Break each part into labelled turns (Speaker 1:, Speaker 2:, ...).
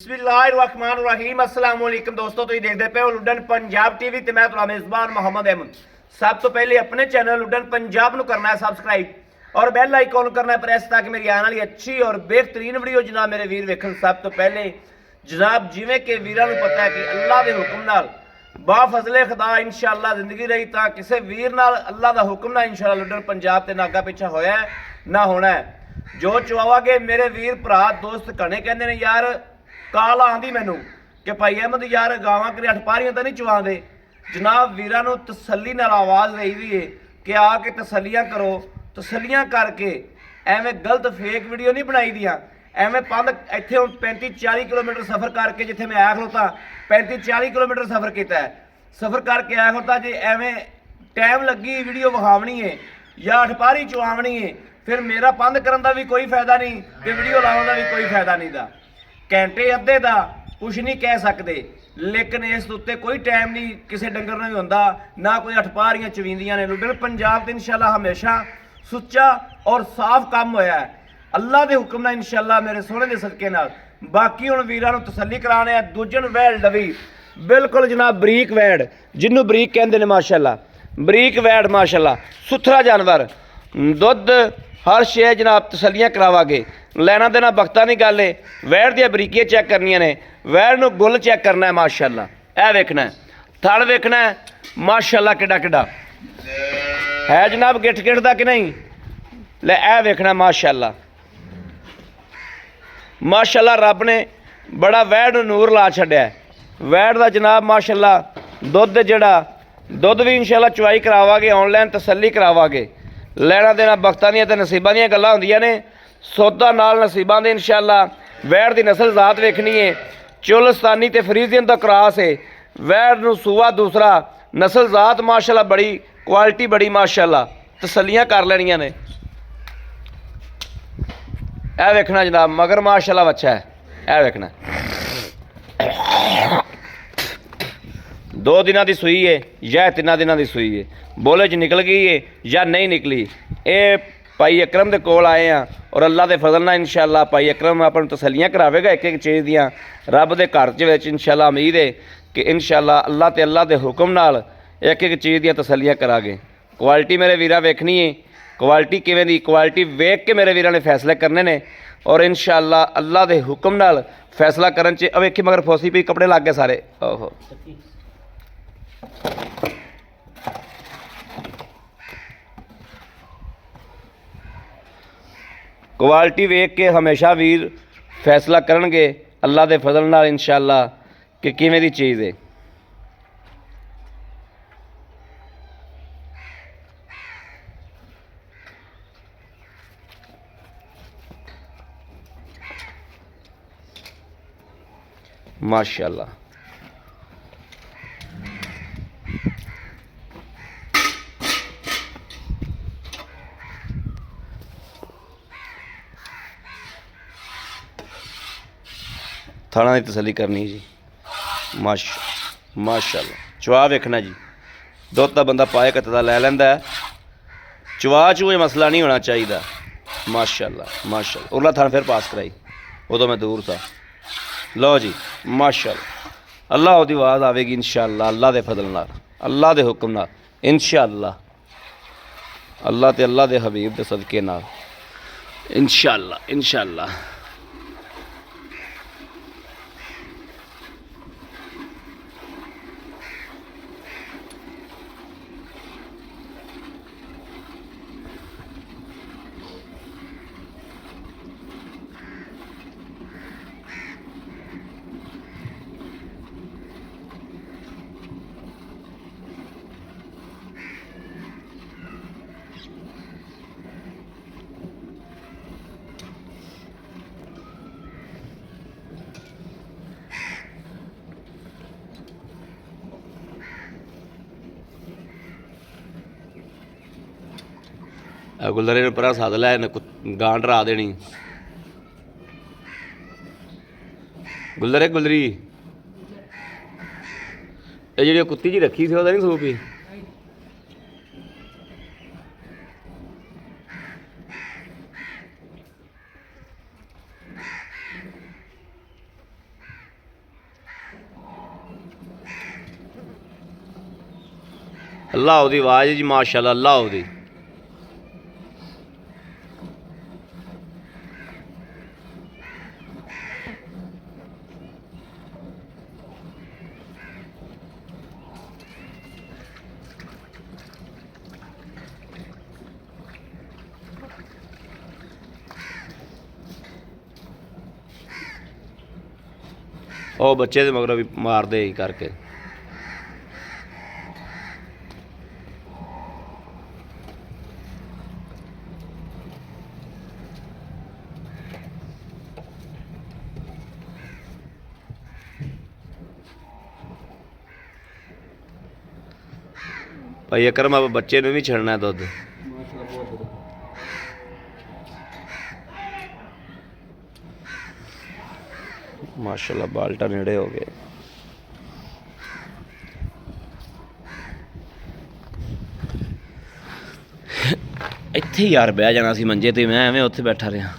Speaker 1: बिस्मिल्लाहिर्रहमानिर्रहीम अस्सलाम वालेकुम दोस्तों, तुम देखते पे हो लुडन पंजाब टीवी ते मैं तुहाडा मेज़बान मोहम्मद अहमद। सब तो पहले अपने चैनल लुडन पंजाब को करना है सबसक्राइब और बैल आइकॉन करना है प्रेस ताकि मेरी आने वाली अच्छी और बेहतरीन वीडियो जनाब मेरे वीर वेखन। सब तो पहले जनाब जिवें कि वीरां नूं पता है कि अल्लाह के हुक्म नाल बा फजले खुदा इंशाअल्लाह जिंदगी रही तो किसी वीर नाल अल्लाह का हुक्म ना इंशाअल्लाह लुडन पंजाब ते नागा पिछा होया है ना होना है। जो चवावागे मेरे वीर भरा दोस्त घने कहते हैं यार काल आँदी मैनू कि भाई अहमद यार गावां करी 8 पारियां तो नहीं चवाते। जनाब वीरां नूं तसल्ली नाल आवाज़ रही हुई है कि आके तसलियां करो, तसलियां करके एवें गलत फेक वीडियो नहीं बनाई दियाँ। एवें पंध इत्थे हुण 35-40 किलोमीटर सफ़र करके जिथे मैं आया खलोता 35-40 किलोमीटर सफ़र किया है, सफ़र करके आया खलोता जे एवें टाइम लगी वीडियो विखावनी है या 8 पारी चवावनी है फिर मेरा पंध करन दा भी कोई फायदा नहीं ते वीडियो लाउण दा भी कोई फायदा नहीं दा। घंटे अद्धे का कुछ नहीं कह सकते लेकिन इस उत्ते कोई टाइम नहीं किसी डंगर ने भी होंदा ना कोई 8 पारियां चवींदियां ने। लुडन पंजाब ते इंशाअल्लाह हमेशा सुच्चा और साफ काम होया है अल्लाह के हुक्म नाल इंशाअल्लाह मेरे सोहने के सदके नाल। बाकी हुण वीरां नूं तसल्ली कराने आ दूजन वैल डवी बिल्कुल जनाब बरीक वैड़ जिन्हों बरीक कहंदे ने माशाअल्लाह बरीक वैड़ माशाअल्लाह सुथरा जानवर दुध हर शे जनाब तसलियां करावागे लैना देना बख्ता नहीं गल है। वैड़ दी बरीकियां चैक करनियां ने वैड़ नूं गुल चैक करना है माशाअल्लाह ऐ वेखना है थड़ वेखना है माशाअल्लाह किड्डा किड्डा है जनाब गिठ गिठ दा कि नहीं ले ऐ वेखना माशाअल्लाह माशाअल्लाह रब ने बड़ा वैड़ नूं नूर ला छड्डिया है। वैड़ दा जनाब माशाअल्लाह दुध जिहड़ा दुध भी इंशाअल्लाह चवाई करावागे ऑनलाइन तसल्ली करावागे लैना देना बख्तां दियां ते नसीबां दियां गल्लां हुंदियां ने सौदा नाल नसीबां दे इंशाअल्लाह। वैड़ दी नस्ल जात वेखनी है चोलस्तानी ते फरीजियन दा क्रॉस है। वैड़ नूं सूआ दूसरा नस्ल जात माशाअल्लाह बड़ी क्वालिटी बड़ी माशाअल्लाह तसल्लियां कर लैनियां ने। ऐ वेखना जनाब मगर माशाअल्लाह बच्चा है ऐ वेखना 2 दिनों की सूई है या 3 दिनों की सूई है बोले च निकल गई है या नहीं निकली। ये भाई अकरम के कोल आए हैं और अल्लाह के फजल नाल इंशाअल्लाह भाई अकरम अपन तसलियां करावेगा एक एक चीज़ दियाँ रब के घर च इंशाअल्लाह उम्मीद है कि इंशाअल्लाह अल्लाह के हुक्म नाल एक एक चीज़ दियाँ तसलियां करागे। क्वालिटी मेरे वीरा वेखनी है क्वालिटी किवें दी क्वालिटी वेख के मेरे वीरां ने फैसले करने ने और इंशाअल्लाह अल्लाह के हुक्म नाल फैसला करन च वेखी मगर फोसी पी कपड़े लग गए सारे ओहो क्वालिटी वेख के हमेशा वीर फैसला करनगे अल्लाह के फजल नाल इंशाअल्लाह कि किवें दी चीज़ है। माशाअल्लाह थाना की तसली करनी जी माशाअल्लाह चवा वेखना जी दुध का बंदा पाए कत का लै लैंदा है चवा चूए मसला नहीं होना चाहिए माशाअल्लाह माशाअल्लाह उरला थान फिर पास कराई उदों मैं दूर था लो जी माशाअल्लाह अल्लाह की आवाज़ आवेगी इंशाअल्लाह अल्लाह के फजल नाल अल्लाह के हुक्म नाल इंशाअल्लाह अल्लाह ते अल्लाह के हबीब के सदके नाल इंशाअल्लाह इंशाअल्लाह। गुलदरे पर सद लै गां डरा देनी गुलदरे गुलरी ये जी कुत्ती जी रखी थी वह नहीं सूपी ਅੱਲਾਹ ਦੀ ਆਵਾਜ਼ ਜੀ ਮਾਸ਼ਾਅੱਲਾ ਅੱਲਾਹ ਦੀ। ਉਹ ਬੱਚੇ ਦੇ ਮਗਰੋਂ ਵੀ ਮਾਰਦੇ ਹੀ ਕਰਕੇ। ਭਾਈ ਅਕਰਮ ਆਪ ਬੱਚੇ ਨੂੰ ਵੀ ਛੱਡਣਾ ਦੁੱਧ। ਮਾਸ਼ਾਅੱਲਾ ਬਾਲਟਾ ਨੇੜੇ ਹੋ ਗਏ। ਇੱਥੇ ਯਾਰ ਬਹਿ ਜਾਣਾ ਸੀ ਮੰਜੇ ਤੇ, ਮੈਂ ਐਵੇਂ ਉੱਥੇ ਬੈਠਾ ਰਿਹਾ।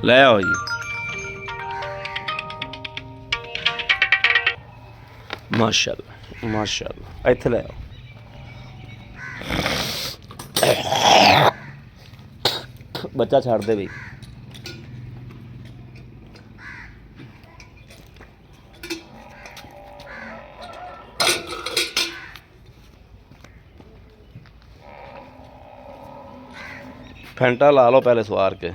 Speaker 1: ਲੈ ਆਓ ਜੀ। ਮਾਸ਼ਾਅੱਲਾ ਮਾਸ਼ਾਅੱਲਾ ਇੱਥੇ ਲੈ ਆਓ। ਬੱਚਾ ਛੱਡ ਦੇ ਬਈ। फैंटा ला लो पहले सवार के।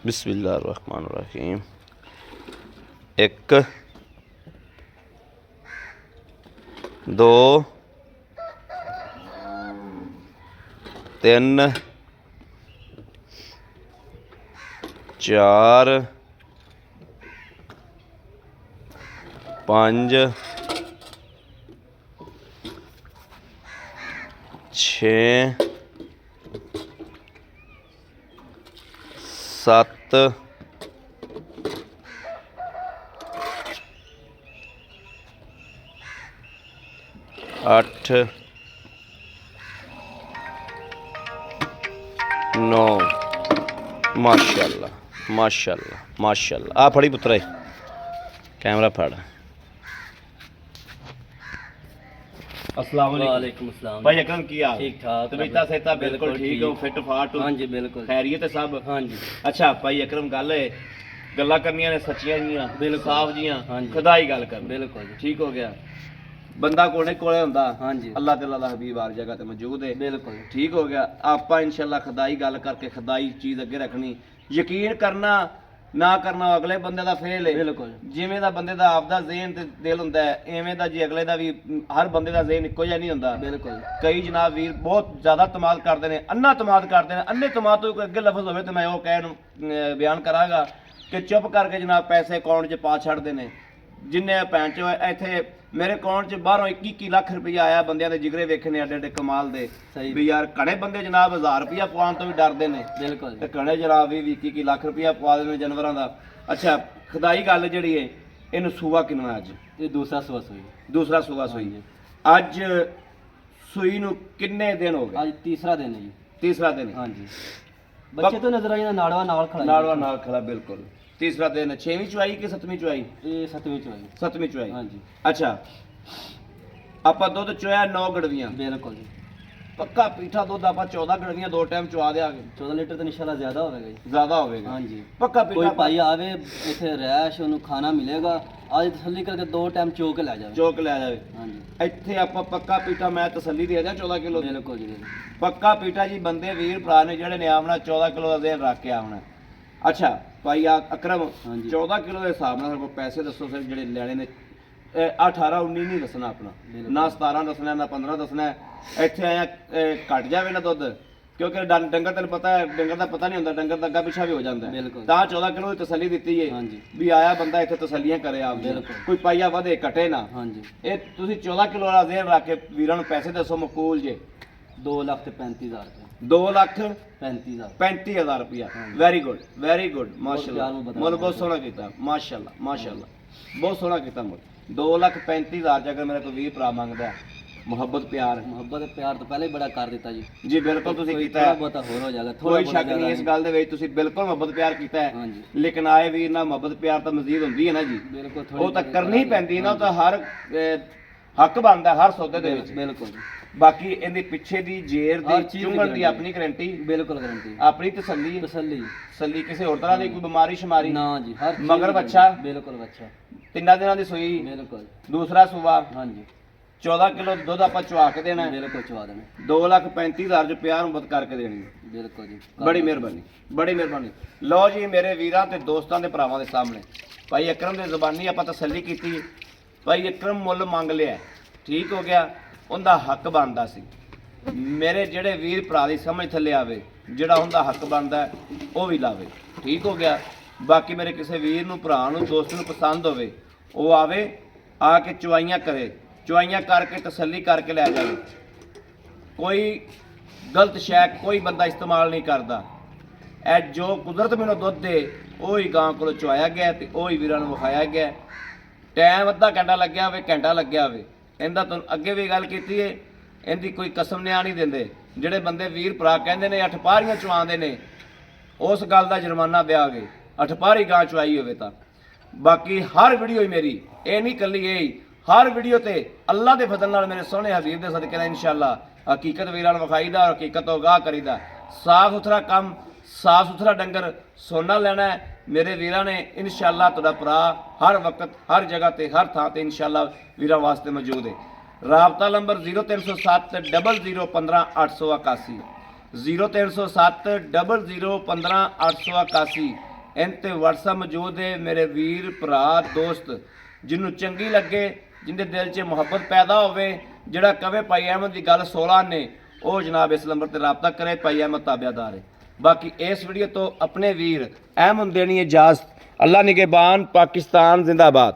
Speaker 1: बिस्मिल्लाहिर्रहमानिर्रहीम। 1 2 3 4 5 6 7 8 9 माशाल्लाह माशाल्लाह माशाल्लाह। आ फड़ी पुत्रा कैमरा फड़। अस्सलाम वालेकुम भाई अकरम की हाल? ठीक ठाक तबीयत सेहत बिल्कुल ठीक हो? फिट फाट? हां जी बिल्कुल खैरियत है सब? हां जी। अच्छा भाई अकरम गल है गल्लां करनियां ने सच्चियां जियां बिल्कुल साफ जियां खुदाई गल कर बिल्कुल ठीक हो गया। बंदा कोने कोले हुंदा हां जी अल्लाह ताला दा हबीब हर जगह ते मौजूद है बिल्कुल ठीक हो गया। आपां इंशाअल्लाह खुदाई गल करके खुदाई चीज अगे रखनी। यकीन करना ना करना अगले बंदे दा फेल है बिल्कुल। जिवें दा बंदे दा आपदा ज़हन ते दिल हुंदा है एवें दा जी अगले दा भी हर बंदे दा ज़हन इक्को जिहा नहीं हुंदा बिल्कुल। कई जनाब वीर बहुत ज़्यादा तमाद करते हैं अन्ना तमाद करते हैं। अन्ने तमाद तो अगे लफ्ज़ होवे तो मैं वो कहन बयान करांगा कि चुप करके जनाब पैसे अकाउंट च पा छड़दे ने। जिन्ने भैन चो इत्थे मेरे अकाउंट च बाहरों 21 लाख रुपया आया बंदियां दे जिगरे वेखने एडे एडे कमाल दे भी यार। घने बंदे जनाब 1000 रुपया पवान तो भी डरदे ने बिल्कुल ते घने जनाब भी 21 लाख रुपया पवा देने जानवरां दा। अच्छा खुदाई गल जिहड़ी है इहनूं सूआ किन्ना अज? ये दूसरा सूआ सूई। दूसरा सूआ सूई अज सूई नूं किन्ने दिन हो गए? अज तीसरा दिन है जी। तीसरा दिन हां जी। बच्चे तो नजर आई नाड़वा नाल खड़ा बिल्कुल तीसरा दिन 6वीं चुआई कि 7वीं चुआई?
Speaker 2: ਇਹ 7ਵੀਂ ਚੋਈ
Speaker 1: 7वीं चुआई।
Speaker 2: ਹਾਂਜੀ
Speaker 1: अच्छा ਆਪਾਂ ਦੁੱਧ ਚੋਇਆ 9 ਗੜਵੀਆਂ,
Speaker 2: ਬਿਲਕੁਲ ਜੀ।
Speaker 1: ਪੱਕਾ ਪੀਠਾ ਦੁੱਧ ਆਪਾਂ 14 ਗੜਵੀਆਂ 2 ਟਾਈਮ ਚੁਆ ਦਿਆਂਗੇ।
Speaker 2: 14 ਲੀਟਰ ਤਾਂ ਇਨਸ਼ਾਅੱਲਾ ਜ਼ਿਆਦਾ ਹੋਵੇਗਾ ਜੀ।
Speaker 1: ਜ਼ਿਆਦਾ ਹੋਵੇਗਾ
Speaker 2: ਹਾਂਜੀ।
Speaker 1: ਪੱਕਾ
Speaker 2: ਕੋਈ
Speaker 1: ਪੀਠਾ
Speaker 2: ਭਾਈ ਆਵੇ ਇੱਥੇ ਰਹਿਸ਼ ਉਹਨੂੰ ਖਾਣਾ ਮਿਲੇਗਾ, ਅੱਜ ਤਸੱਲੀ ਕਰਕੇ 2 ਟਾਈਮ ਚੋ ਕੇ ਲੈ ਜਾਵੇ।
Speaker 1: ਚੋਕ ਲੈ ਜਾਵੇ।
Speaker 2: ਹਾਂਜੀ
Speaker 1: ਇੱਥੇ ਆਪਾਂ ਪੱਕਾ ਪੀਠਾ ਮੈਂ ਤਸੱਲੀ ਦੇ ਦਿਆਂ 14 ਕਿਲੋ ਦੀ।
Speaker 2: ਬਿਲਕੁਲ ਜੀ ਬਿਲਕੁਲ।
Speaker 1: ਪੱਕਾ ਪੀਠਾ ਜੀ ਬੰਦੇ ਵੀਰ ਭਰਾ ਨੇ ਜਿਹੜੇ ਨੇ ਆਉਣਾ 14 ਕਿਲੋ ਦਾ ਦੇਣ ਰੱਖ ਕੇ ਆਉਣਾ। ਅੱਛਾ ਭਾਈ ਅਕਰਮ
Speaker 2: ਹਾਂਜੀ।
Speaker 1: 14 ਕਿਲੋ ਦੇ ਹਿਸਾਬ ਨਾਲ ਸਾਡੇ ਕੋਲ ਪੈਸੇ ਦੱਸੋ ਫਿਰ ਜਿਹੜੇ ਲੈਣੇ ਨੇ। 18 19 ਨਹੀਂ ਦੱਸਣਾ ਆਪਣਾ,
Speaker 2: ਬਿਲਕੁਲ।
Speaker 1: ਨਾ 17 ਦੱਸਣਾ ਨਾ 15 ਦੱਸਣਾ। ਇੱਥੇ ਆਇਆ ਘਟ ਜਾਵੇ ਨਾ ਦੁੱਧ, ਕਿਉਂਕਿ ਡੰਗਰ ਤੈਨੂੰ ਪਤਾ ਹੈ, ਡੰਗਰ ਦਾ ਪਤਾ ਨਹੀਂ ਹੁੰਦਾ, ਡੰਗਰ ਦਾ ਅੱਗਾ ਪਿੱਛਾ ਵੀ ਹੋ ਜਾਂਦਾ ਹੈ।
Speaker 2: ਬਿਲਕੁਲ।
Speaker 1: ਤਾਂ 14 ਕਿਲੋ ਦੀ ਤਸੱਲੀ ਦਿੱਤੀ ਹੈ
Speaker 2: ਹਾਂਜੀ
Speaker 1: ਵੀ ਆਇਆ ਬੰਦਾ ਇੱਥੇ ਤਸੱਲੀਆਂ ਕਰੇ ਆਪ ਜੀ।
Speaker 2: ਬਿਲਕੁਲ।
Speaker 1: ਕੋਈ ਪਾਈਆ ਵਧੇ ਘਟੇ ਨਾ।
Speaker 2: ਹਾਂਜੀ।
Speaker 1: ਇਹ ਤੁਸੀਂ 14 ਕਿਲੋ ਵਾਲਾ ਦੇਣ ਰੱਖ ਕੇ ਵੀਰਾਂ ਨੂੰ ਪੈਸੇ ਦੱਸੋ ਮਕੂਲ ਜੇ।
Speaker 2: 2,35,000 ਰੁਪਏ
Speaker 1: 2,35,000
Speaker 2: 35,000
Speaker 1: ਰੁਪਇਆ।
Speaker 2: ਹਾਂਜੀ।
Speaker 1: ਵੈਰੀ ਗੁੱਡ ਵੈਰੀ ਗੁੱਡ ਮਾਸ਼ਾਅੱਲਾ।
Speaker 2: ਪਿਆਰ ਮੁਹੱਬਤ
Speaker 1: ਮੁੱਲ ਬਹੁਤ ਸੋਹਣਾ ਕੀਤਾ ਮਾਸ਼ਾਅੱਲਾ ਮਾਸ਼ਾਅੱਲਾ, ਬਹੁਤ ਸੋਹਣਾ ਕੀਤਾ ਮੁੱਲ। 2,35,000 ਜੇ ਅਗਰ ਮੇਰਾ ਕੋਈ ਵੀਰ ਭਰਾ ਮੰਗਦਾ ਮੁਹੱਬਤ ਪਿਆਰ।
Speaker 2: ਮੁਹੱਬਤ ਤੇ ਪਿਆਰ ਤੋਂ ਪਹਿਲੇ ਹੀ ਬੜਾ ਕਰ ਦਿੱਤਾ ਜੀ।
Speaker 1: ਜੀ ਬਿਲਕੁਲ ਤੁਸੀਂ ਕੀਤਾ
Speaker 2: ਥੋੜਾ
Speaker 1: ਹੈ,
Speaker 2: ਬਹੁਤਾ ਹੋਰ ਹੋ ਜਾਏਗਾ, ਥੋੜਾ
Speaker 1: ਕੋਈ ਸ਼ੱਕ ਨਹੀਂ ਇਸ ਗੱਲ ਦੇ ਵਿੱਚ, ਤੁਸੀਂ ਬਿਲਕੁਲ ਮੁਹੱਬਤ ਪਿਆਰ ਕੀਤਾ ਹੈ।
Speaker 2: ਹਾਂਜੀ
Speaker 1: ਲੇਕਿਨ ਆਏ ਵੀਰ ਨਾਲ ਮੁਹੱਬਤ ਪਿਆਰ ਤਾਂ ਮਜ਼ੀਦ ਹੁੰਦੀ ਹੈ ਨਾ ਜੀ,
Speaker 2: ਬਿਲਕੁਲ।
Speaker 1: ਉਹ ਤਾਂ ਕਰਨੀ ਹੀ ਪੈਂਦੀ ਨਾ, ਉਹ ਤਾਂ ਹਰ ਹੱਕ ਬਣਦਾ ਹਰ ਸੌਦੇ ਦੇ ਵਿੱਚ।
Speaker 2: ਬਿਲਕੁਲ ਜੀ।
Speaker 1: ਬਾਕੀ ਇਹਦੇ ਪਿੱਛੇ ਦੀ ਜੇਰ
Speaker 2: ਹਰ
Speaker 1: ਦੀ
Speaker 2: ਚੀਜ਼
Speaker 1: ਚੁੰਗਣ ਦੀ
Speaker 2: ਦੀ
Speaker 1: ਆਪਣੀ ਗਰੰਟੀ,
Speaker 2: ਬਿਲਕੁਲ ਗਾਰੰਟੀ,
Speaker 1: ਆਪਣੀ ਤਸੱਲੀ।
Speaker 2: ਤਸੱਲੀ
Speaker 1: ਤਸੱਲੀ ਕਿਸੇ ਹੋਰ ਤਰ੍ਹਾਂ ਦੀ ਕੋਈ ਬਿਮਾਰੀ ਸ਼ਮਾਰੀ
Speaker 2: ਨਾ ਜੀ। ਹਰ ਚੀਜ਼
Speaker 1: ਮਗਰ
Speaker 2: ਦੀ
Speaker 1: ਬੱਚਾ?
Speaker 2: guarantee, ਬਿਲਕੁਲ ਬੱਚਾ
Speaker 1: 3 ਦਿਨਾਂ ਦੀ ਸੂਈ,
Speaker 2: ਬਿਲਕੁਲ।
Speaker 1: ਦੂਸਰਾ ਸੂਆ,
Speaker 2: ਹਾਂਜੀ
Speaker 1: 14 ਕਿਲੋ ਦੁੱਧ ਆਪਾਂ ਚੁਆ ਕੇ ਦੇਣਾ ਹੈ।
Speaker 2: ਬਿਲਕੁਲ ਚਵਾ ਦੇਣਾ।
Speaker 1: 2,35,000 ਜੋ ਪਿਆਰ ਮੁਹੱਬਤ ਕਰਕੇ ਦੇਣੀ ਹੈ।
Speaker 2: ਬਿਲਕੁਲ ਜੀ।
Speaker 1: ਬੜੀ ਮਿਹਰਬਾਨੀ ਬੜੀ ਮਿਹਰਬਾਨੀ। ਲਓ ਜੀ ਮੇਰੇ ਵੀਰਾਂ ਤੇ ਦੋਸਤਾਂ ਦੇ ਭਰਾਵਾਂ ਦੇ ਸਾਹਮਣੇ ਭਾਈ ਅਕਰਮ ਦੇ ਜ਼ੁਬਾਨੀ ਆਪਾਂ ਤਸੱਲੀ ਕੀਤੀ। ਭਾਈ ਅਕਰਮ ਮੁੱਲ ਮੰਗ ਲਿਆ, ਠੀਕ ਹੋ ਗਿਆ, ਉਹਦਾ ਹੱਕ ਬਣਦਾ ਸੀ। ਮੇਰੇ ਜਿਹੜੇ ਵੀਰ ਭਰਾ ਦੀ ਸਮਝ ਥੱਲੇ ਆਵੇ, ਜਿਹੜਾ ਉਹਦਾ ਹੱਕ ਬਣਦਾ ਉਹ ਵੀ ਲਾਵੇ, ਠੀਕ ਹੋ ਗਿਆ। ਬਾਕੀ ਮੇਰੇ ਕਿਸੇ ਵੀਰ ਨੂੰ ਭਰਾ ਨੂੰ ਦੋਸਤ ਨੂੰ ਪਸੰਦ ਹੋਵੇ, ਉਹ ਆਵੇ, ਆ ਕੇ ਚੁਆਈਆਂ ਕਰੇ, ਚੁਆਈਆਂ ਕਰਕੇ ਤਸੱਲੀ ਕਰਕੇ ਲੈ ਜਾਵੇ। ਕੋਈ ਗਲਤ ਸ਼ੈ ਕੋਈ ਬੰਦਾ ਇਸਤੇਮਾਲ ਨਹੀਂ ਕਰਦਾ। ਇਹ ਜੋ ਕੁਦਰਤ ਮੈਨੂੰ ਦੁੱਧ ਦੇ ਉਹ ਹੀ ਗਾਂ ਕੋਲੋਂ ਚੁਆਇਆ ਗਿਆ ਤੇ ਉਹ ਹੀ ਵੀਰਾਂ ਨੂੰ ਵਿਖਾਇਆ ਗਿਆ। ਟਾਈਮ ਅੱਧਾ ਘੰਟਾ ਲੱਗਿਆ ਹੋਵੇ, ਘੰਟਾ ਲੱਗਿਆ ਹੋਵੇ, ਇਹਦਾ ਤੁਹਾਨੂੰ ਅੱਗੇ ਵੀ ਗੱਲ ਕੀਤੀ ਹੈ, ਇਹਦੀ ਕੋਈ ਕਸਮ ਨਿਆ ਨਹੀਂ ਦਿੰਦੇ। ਜਿਹੜੇ ਬੰਦੇ ਵੀਰ ਭਰਾ ਕਹਿੰਦੇ ਨੇ ਅਠਪਾਰੀਆਂ ਚੁਆਉਂਦੇ ਨੇ, ਉਸ ਗੱਲ ਦਾ ਜੁਰਮਾਨਾ ਦਿਆਗੇ, ਅਠਪਾਰੀ ਗਾਂ ਚੁਆਈ ਹੋਵੇ ਤਾਂ। ਬਾਕੀ ਹਰ ਵੀਡੀਓ ਹੀ ਮੇਰੀ, ਇਹ ਨਹੀਂ ਕੱਲੀ ਇਹ ਹੀ, ਹਰ ਵੀਡੀਓ ਤੇ ਅੱਲਾ ਦੇ ਫਜ਼ਲ ਨਾਲ ਮੇਰੇ ਸੋਹਣੇ ਹਬੀਬ ਦੇ ਸਦਕੇ ਨਾਲ ਇਨਸ਼ਾਅੱਲਾ ਹਕੀਕਤ ਵੀਰਾਂ ਨੂੰ ਵਿਖਾਈਦਾ ਔਰ ਹਕੀਕਤ ਤੋਂ ਅਗਾਹ ਕਰੀਦਾ। ਸਾਫ ਸੁਥਰਾ ਕੰਮ, ਸਾਫ ਸੁਥਰਾ ਡੰਗਰ ਸੋਨਾ ਲੈਣਾ ਹੈ ਮੇਰੇ ਵੀਰਾਂ ਨੇ, ਇਨਸ਼ਾਅੱਲਾ ਤੁਹਾਡਾ ਭਰਾ ਹਰ ਵਕਤ ਹਰ ਜਗ੍ਹਾ ਤੇ ਹਰ ਥਾਂ ਤੇ ਇਨਸ਼ਾਅੱਲਾ ਵੀਰਾਂ ਵਾਸਤੇ ਮੌਜੂਦ ਹੈ। ਰਾਬਤਾ ਨੰਬਰ 0307 00 15 881 0307 00 15 881। ਇਨ ਤੇ WhatsApp ਮੌਜੂਦ ਹੈ। ਮੇਰੇ ਵੀਰ ਭਰਾ ਦੋਸਤ ਜਿਹਨੂੰ ਚੰਗੀ ਲੱਗੇ, ਜਿੰਦੇ ਦਿਲ 'ਚ ਮੁਹੱਬਤ ਪੈਦਾ ਹੋਵੇ, ਜਿਹੜਾ ਕਵੇ ਭਾਈ ਅਹਿਮਦ ਦੀ ਗੱਲ 16 ਨੇ, ਉਹ ਜਨਾਬ ਇਸ ਨੰਬਰ ਤੇ ਰਾਬਤਾ ਕਰੇ। ਭਾਈ ਅਹਿਮਦ ਤਾਬਿਆਦਾਰ ਹੈ। ਬਾਕੀ ਇਸ ਵੀਡੀਓ ਤੋਂ ਆਪਣੇ ਵੀਰ ਅਹਿਮਦ ਦੇਣੀ ਇਜਾਜ਼ਤ। ਅੱਲਾ ਨਿਗਹਿਬਾਨ, ਪਾਕਿस्तान जिंदाबाद।